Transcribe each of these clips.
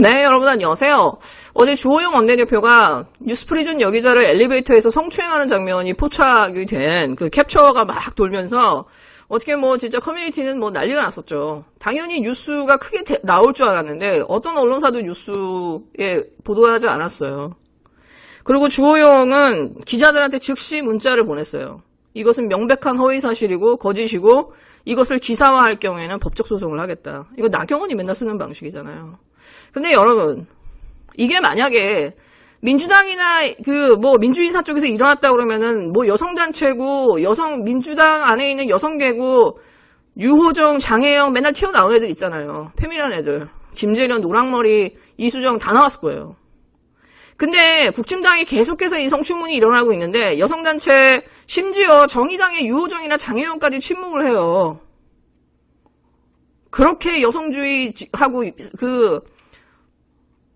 네, 여러분 안녕하세요. 어제 주호영 원내대표가 뉴스프리즌 여기자를 엘리베이터에서 성추행하는 장면이 포착이 된 그 캡처가 막 돌면서 어떻게 진짜 커뮤니티는 난리가 났었죠. 당연히 뉴스가 크게 나올 줄 알았는데 어떤 언론사도 뉴스에 보도하지 않았어요. 그리고 주호영은 기자들한테 즉시 문자를 보냈어요. 이것은 명백한 허위사실이고 거짓이고 이것을 기사화할 경우에는 법적 소송을 하겠다. 이거 나경원이 맨날 쓰는 방식이잖아요. 근데 여러분, 이게 만약에 민주당이나 민주인사 쪽에서 일어났다 그러면은 여성단체고 민주당 안에 있는 여성계고 유호정, 장혜영 맨날 튀어나온 애들 있잖아요. 페미난 애들. 김재련, 노랑머리, 이수정 다 나왔을 거예요. 근데 국힘당이 계속해서 이 성추문이 일어나고 있는데 여성단체 심지어 정의당의 유호정이나 장혜영까지 침묵을 해요. 그렇게 여성주의하고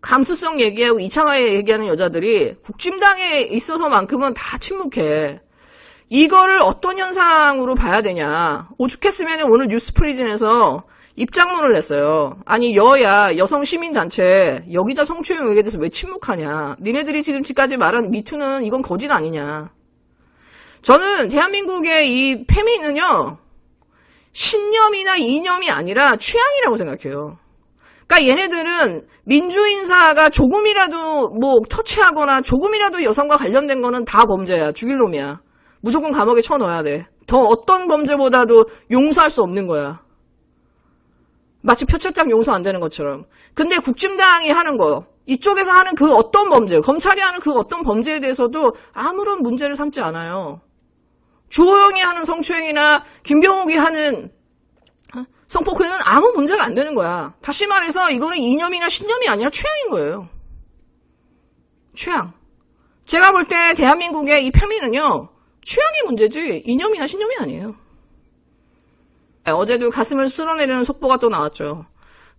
감수성 얘기하고 이창화에 얘기하는 여자들이 국힘당에 있어서만큼은 다 침묵해. 이거를 어떤 현상으로 봐야 되냐. 오죽했으면 오늘 뉴스프리즌에서 입장문을 냈어요. 아니 여야 여성시민단체 여기자 성추행 의혹에 대해서 왜 침묵하냐. 니네들이 지금까지 말한 미투는 이건 거짓 아니냐. 저는 대한민국의 이 페미는요. 신념이나 이념이 아니라 취향이라고 생각해요. 그러니까 얘네들은 민주인사가 조금이라도 터치하거나 조금이라도 여성과 관련된 거는 다 범죄야. 죽일 놈이야. 무조건 감옥에 쳐넣어야 돼. 더 어떤 범죄보다도 용서할 수 없는 거야. 마치 표창장 용서 안 되는 것처럼. 근데 국힘당이 하는 거, 이쪽에서 하는 그 어떤 범죄, 검찰이 하는 그 어떤 범죄에 대해서도 아무런 문제를 삼지 않아요. 주호영이 하는 성추행이나 김병욱이 하는 성폭행은 아무 문제가 안 되는 거야. 다시 말해서 이거는 이념이나 신념이 아니라 취향인 거예요. 취향. 제가 볼 때 대한민국의 이 페미는요. 취향이 문제지 이념이나 신념이 아니에요. 어제도 가슴을 쓸어내리는 속보가 또 나왔죠.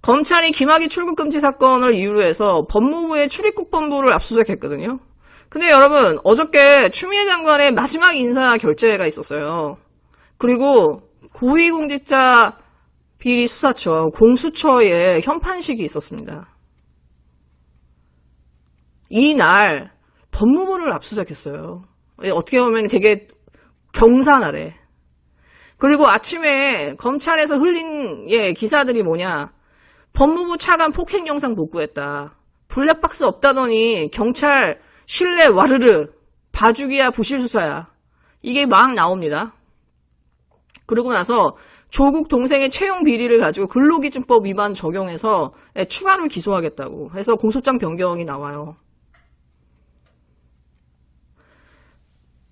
검찰이 김학의 출국금지 사건을 이유로 해서 법무부의 출입국본부를 압수수색했거든요. 근데 여러분 어저께 추미애 장관의 마지막 인사 결재가 있었어요. 그리고 고위공직자 비리 수사처, 공수처의 현판식이 있었습니다. 이날 법무부를 압수수색했어요. 어떻게 보면 되게 경사나래. 그리고 아침에 검찰에서 흘린 기사들이 뭐냐. 법무부 차관 폭행 영상 복구했다. 블랙박스 없다더니 경찰 신뢰 와르르 봐주기야 부실수사야. 이게 막 나옵니다. 그러고 나서 조국 동생의 채용 비리를 가지고 근로기준법 위반 적용해서 추가로 기소하겠다고 해서 공소장 변경이 나와요.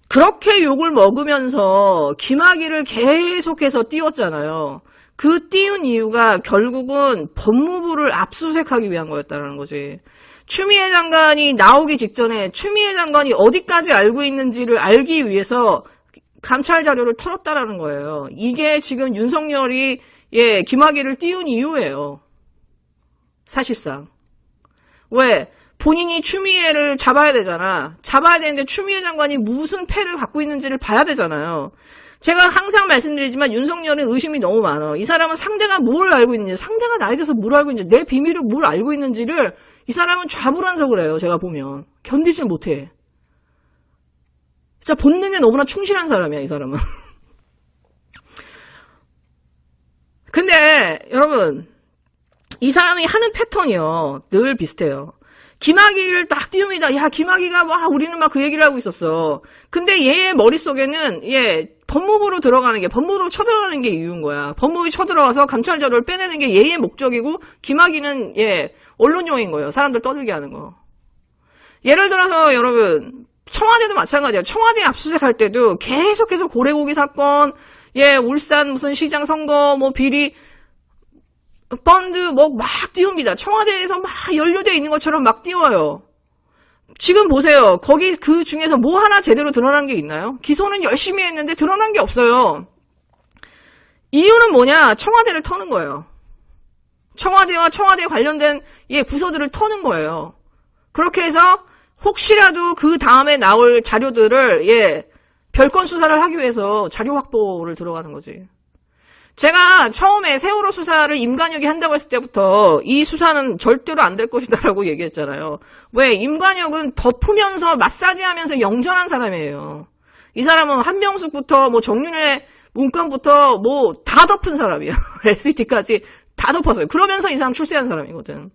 그렇게 욕을 먹으면서 김학의를 계속해서 띄웠잖아요. 그 띄운 이유가 결국은 법무부를 압수수색하기 위한 거였다는 거지. 추미애 장관이 나오기 직전에 추미애 장관이 어디까지 알고 있는지를 알기 위해서 감찰 자료를 털었다라는 거예요. 이게 지금 윤석열이 김학의를 띄운 이유예요. 사실상. 왜? 본인이 추미애를 잡아야 되잖아. 잡아야 되는데 추미애 장관이 무슨 패를 갖고 있는지를 봐야 되잖아요. 제가 항상 말씀드리지만 윤석열은 의심이 너무 많아. 이 사람은 상대가 뭘 알고 있는지, 상대가 나에 대해서 뭘 알고 있는지, 내 비밀을 뭘 알고 있는지를 이 사람은 좌불안석을 해요. 제가 보면. 견디질 못해. 진짜 본능에 너무나 충실한 사람이야, 이 사람은. 근데 여러분 이 사람이 하는 패턴이요. 늘 비슷해요. 김학의를 딱 띄웁니다. 야, 김학의가 우리는 막 그 얘기를 하고 있었어. 근데 얘의 머릿속에는 법무부로 쳐들어가는 게 이유인 거야. 법무부에 쳐들어가서 감찰 자료를 빼내는 게 얘의 목적이고 김학의는 언론용인 거예요. 사람들 떠들게 하는 거. 예를 들어서 여러분 청와대도 마찬가지예요. 청와대 압수수색할 때도 계속해서 고래고기 사건, 울산 무슨 시장 선거, 비리, 펀드 막 띄웁니다. 청와대에서 막 연루되어 있는 것처럼 막 띄워요. 지금 보세요. 거기 그 중에서 뭐 하나 제대로 드러난 게 있나요? 기소는 열심히 했는데 드러난 게 없어요. 이유는 뭐냐? 청와대를 터는 거예요. 청와대와 청와대에 관련된 부서들을 터는 거예요. 그렇게 해서 혹시라도 그 다음에 나올 자료들을 별건 수사를 하기 위해서 자료 확보를 들어가는 거지. 제가 처음에 세월호 수사를 임관혁이 한다고 했을 때부터 이 수사는 절대로 안 될 것이다라고 얘기했잖아요. 왜? 임관혁은 덮으면서 마사지하면서 영전한 사람이에요. 이 사람은 한명숙부터 뭐 정윤회 문건부터 뭐 다 덮은 사람이에요. SET까지 다 덮었어요. 그러면서 이 사람 출세한 사람이거든.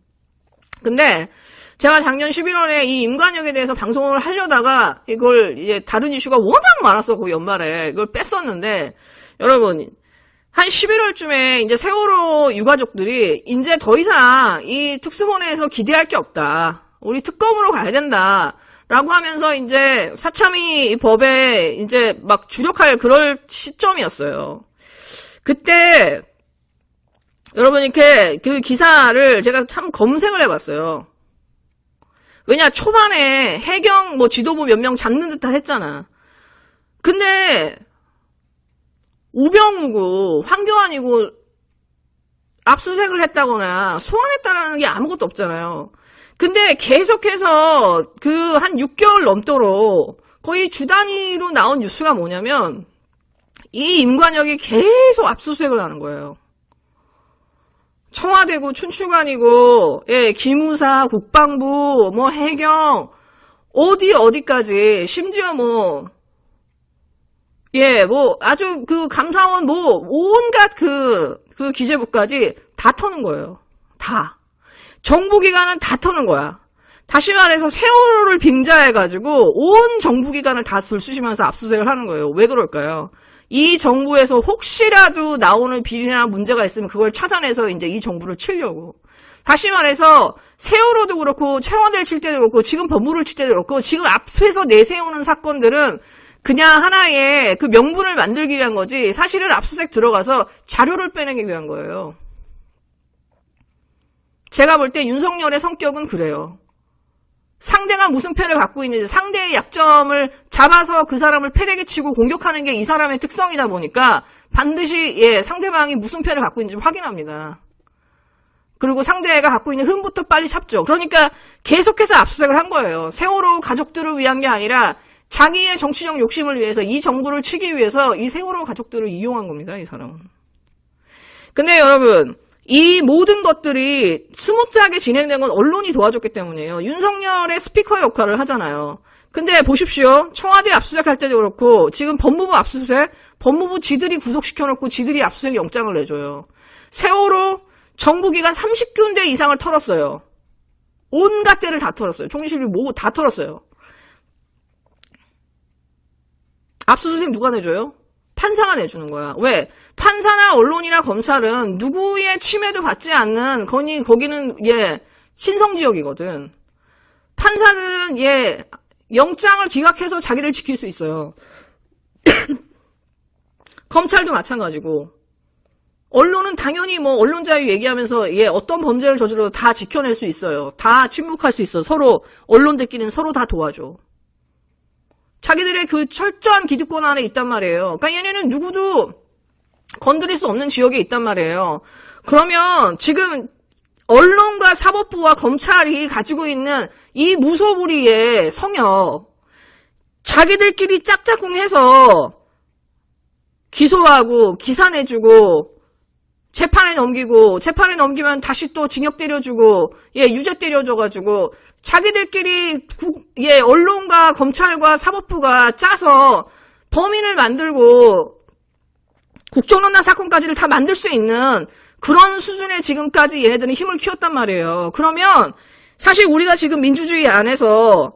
근데 제가 작년 11월에 이 임관혁에 대해서 방송을 하려다가 이걸 이제 다른 이슈가 워낙 많았어. 그 연말에 이걸 뺐었는데 여러분 한 11월쯤에 이제 세월호 유가족들이 이제 더 이상 이 특수본에서 기대할 게 없다. 우리 특검으로 가야 된다. 라고 하면서 이제 사참위 법에 이제 막 주력할 그럴 시점이었어요. 그때 여러분 이렇게 그 기사를 제가 참 검색을 해봤어요. 왜냐 초반에 해경 뭐 지도부 몇 명 잡는 듯 했잖아. 근데 우병우고 황교안이고 압수수색을 했다거나 소환했다라는 게 아무것도 없잖아요. 근데 계속해서 그 한 6개월 넘도록 거의 주 단위로 나온 뉴스가 뭐냐면 이 임관혁이 계속 압수수색을 하는 거예요. 청와대고 춘추관이고 예, 기무사, 국방부, 뭐 해경 어디까지 심지어 뭐 예, 뭐 아주 그 감사원 뭐 온갖 그 기재부까지 다 터는 거예요. 다. 정부기관은 다 터는 거야. 다시 말해서 세월호를 빙자해가지고 온 정부기관을 다 들쑤시면서 압수수색을 하는 거예요. 왜 그럴까요? 이 정부에서 혹시라도 나오는 비리나 문제가 있으면 그걸 찾아내서 이제 이 정부를 치려고. 다시 말해서 세월호도 그렇고 청와대를 칠 때도 그렇고 지금 법무부를 칠 때도 그렇고 지금 앞에서 내세우는 사건들은 그냥 하나의 그 명분을 만들기 위한 거지 사실은 압수수색 들어가서 자료를 빼내기 위한 거예요. 제가 볼 때 윤석열의 성격은 그래요. 상대가 무슨 패를 갖고 있는지 상대의 약점을 잡아서 그 사람을 패대기 치고 공격하는 게 이 사람의 특성이다 보니까 반드시 예, 상대방이 무슨 패를 갖고 있는지 확인합니다. 그리고 상대가 갖고 있는 흠부터 빨리 잡죠. 그러니까 계속해서 압수수색을 한 거예요. 세월호 가족들을 위한 게 아니라 자기의 정치적 욕심을 위해서 이 정부를 치기 위해서 이 세월호 가족들을 이용한 겁니다. 이 사람은. 근데 여러분 이 모든 것들이 스무트하게 진행된 건 언론이 도와줬기 때문이에요. 윤석열의 스피커 역할을 하잖아요. 근데 보십시오. 청와대 압수수색 할 때도 그렇고 지금 법무부 압수수색 법무부 지들이 구속시켜놓고 지들이 압수수색 영장을 내줘요. 세월호 정부기관 30군데 이상을 털었어요. 온갖 데를 다 털었어요. 총리실비 뭐 다 털었어요. 압수수색 누가 내줘요? 판사가 내주는 거야. 왜? 판사나 언론이나 검찰은 누구의 침해도 받지 않는 거기는 예 신성지역이거든. 판사들은 예 영장을 기각해서 자기를 지킬 수 있어요. 검찰도 마찬가지고. 언론은 당연히 뭐 언론자유 얘기하면서 예 어떤 범죄를 저질러도 다 지켜낼 수 있어요. 다 침묵할 수 있어. 서로 언론들끼리는 서로 다 도와줘. 자기들의 그 철저한 기득권 안에 있단 말이에요. 그러니까 얘네는 누구도 건드릴 수 없는 지역에 있단 말이에요. 그러면 지금 언론과 사법부와 검찰이 가지고 있는 이 무소불위의 성역, 자기들끼리 짝짝꿍해서 기소하고 기사 내주고 재판에 넘기고 재판에 넘기면 다시 또 징역 때려주고 예 유죄 때려줘가지고 자기들끼리 예 언론과 검찰과 사법부가 짜서 범인을 만들고 국정농단 사건까지를 다 만들 수 있는 그런 수준의 지금까지 얘네들은 힘을 키웠단 말이에요. 그러면 사실 우리가 지금 민주주의 안에서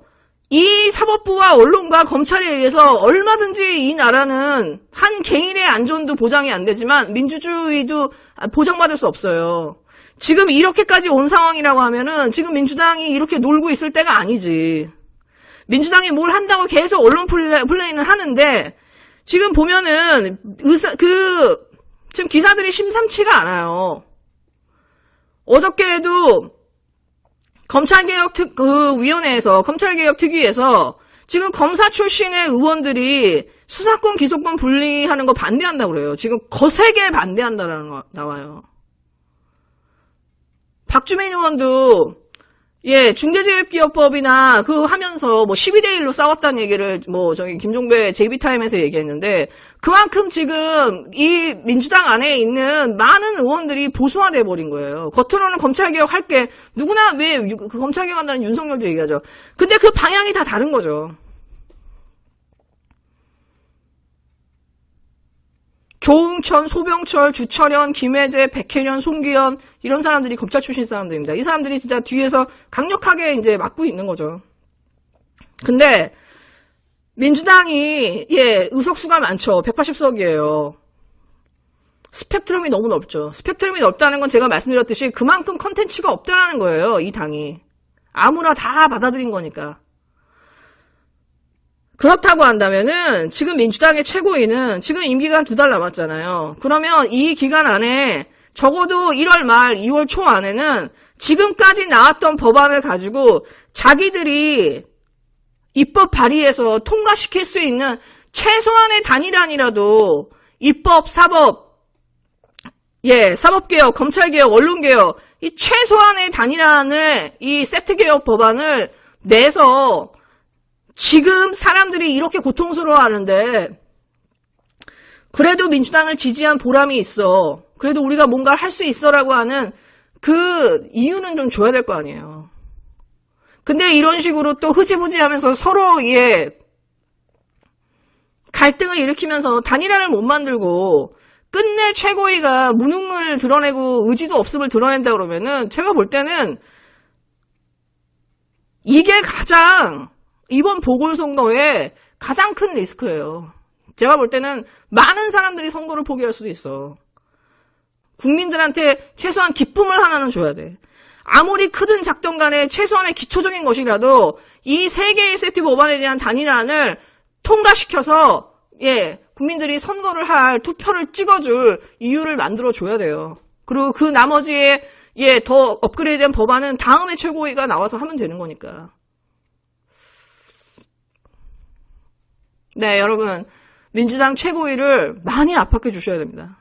이 사법부와 언론과 검찰에 의해서 얼마든지 이 나라는 한 개인의 안전도 보장이 안 되지만 민주주의도 보장받을 수 없어요. 지금 이렇게까지 온 상황이라고 하면은 지금 민주당이 이렇게 놀고 있을 때가 아니지. 민주당이 뭘 한다고 계속 언론 플레이는 하는데 지금 보면은 지금 기사들이 심상치가 않아요. 어저께도 검찰개혁위원회에서 검찰개혁특위에서 지금 검사 출신의 의원들이 수사권 기소권 분리하는 거 반대한다고 그래요. 지금 거세게 반대한다라는 거 나와요. 박주민 의원도 예, 중대재해기업법이나 그 하면서 뭐 12대1로 싸웠다는 얘기를 뭐 저기 김종배 JB타임에서 얘기했는데 그만큼 지금 이 민주당 안에 있는 많은 의원들이 보수화돼 버린 거예요. 겉으로는 검찰개혁 할게 누구나 왜 그 검찰개혁 한다는 윤석열도 얘기하죠. 근데 그 방향이 다 다른 거죠. 조응천, 소병철, 주철현, 김혜재, 백혜련, 송기현 이런 사람들이 검찰 출신 사람들입니다. 이 사람들이 진짜 뒤에서 강력하게 이제 막고 있는 거죠. 근데 민주당이 의석수가 많죠. 180석이에요. 스펙트럼이 너무 넓죠. 스펙트럼이 넓다는 건 제가 말씀드렸듯이 그만큼 컨텐츠가 없다는 거예요. 이 당이. 아무나 다 받아들인 거니까. 그렇다고 한다면은 지금 민주당의 최고위는 지금 임기가 2달 남았잖아요. 그러면 이 기간 안에 적어도 1월 말 2월 초 안에는 지금까지 나왔던 법안을 가지고 자기들이 입법 발의해서 통과시킬 수 있는 최소한의 단일안이라도 입법, 사법, 사법개혁, 검찰개혁, 언론개혁 이 최소한의 단일안을 이 세트개혁 법안을 내서 지금 사람들이 이렇게 고통스러워하는데 그래도 민주당을 지지한 보람이 있어. 그래도 우리가 뭔가를 할 수 있어라고 하는 그 이유는 좀 줘야 될 거 아니에요. 근데 이런 식으로 또 흐지부지하면서 서로 갈등을 일으키면서 단일화를 못 만들고 끝내 최고위가 무능을 드러내고 의지도 없음을 드러낸다 그러면은 제가 볼 때는 이게 가장 이번 보궐선거에 가장 큰 리스크예요. 제가 볼 때는 많은 사람들이 선거를 포기할 수도 있어. 국민들한테 최소한 기쁨을 하나는 줘야 돼. 아무리 크든 작든 간에 최소한의 기초적인 것이라도 이 3개의 세트 법안에 대한 단일안을 통과시켜서 국민들이 선거를 할 투표를 찍어줄 이유를 만들어줘야 돼요. 그리고 그 나머지에 더 업그레이드된 법안은 다음에 최고위가 나와서 하면 되는 거니까. 네, 여러분 민주당 최고위를 많이 압박해 주셔야 됩니다.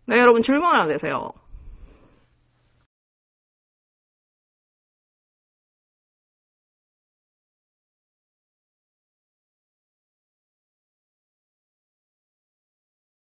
네, 여러분 즐거운 하루 되세요.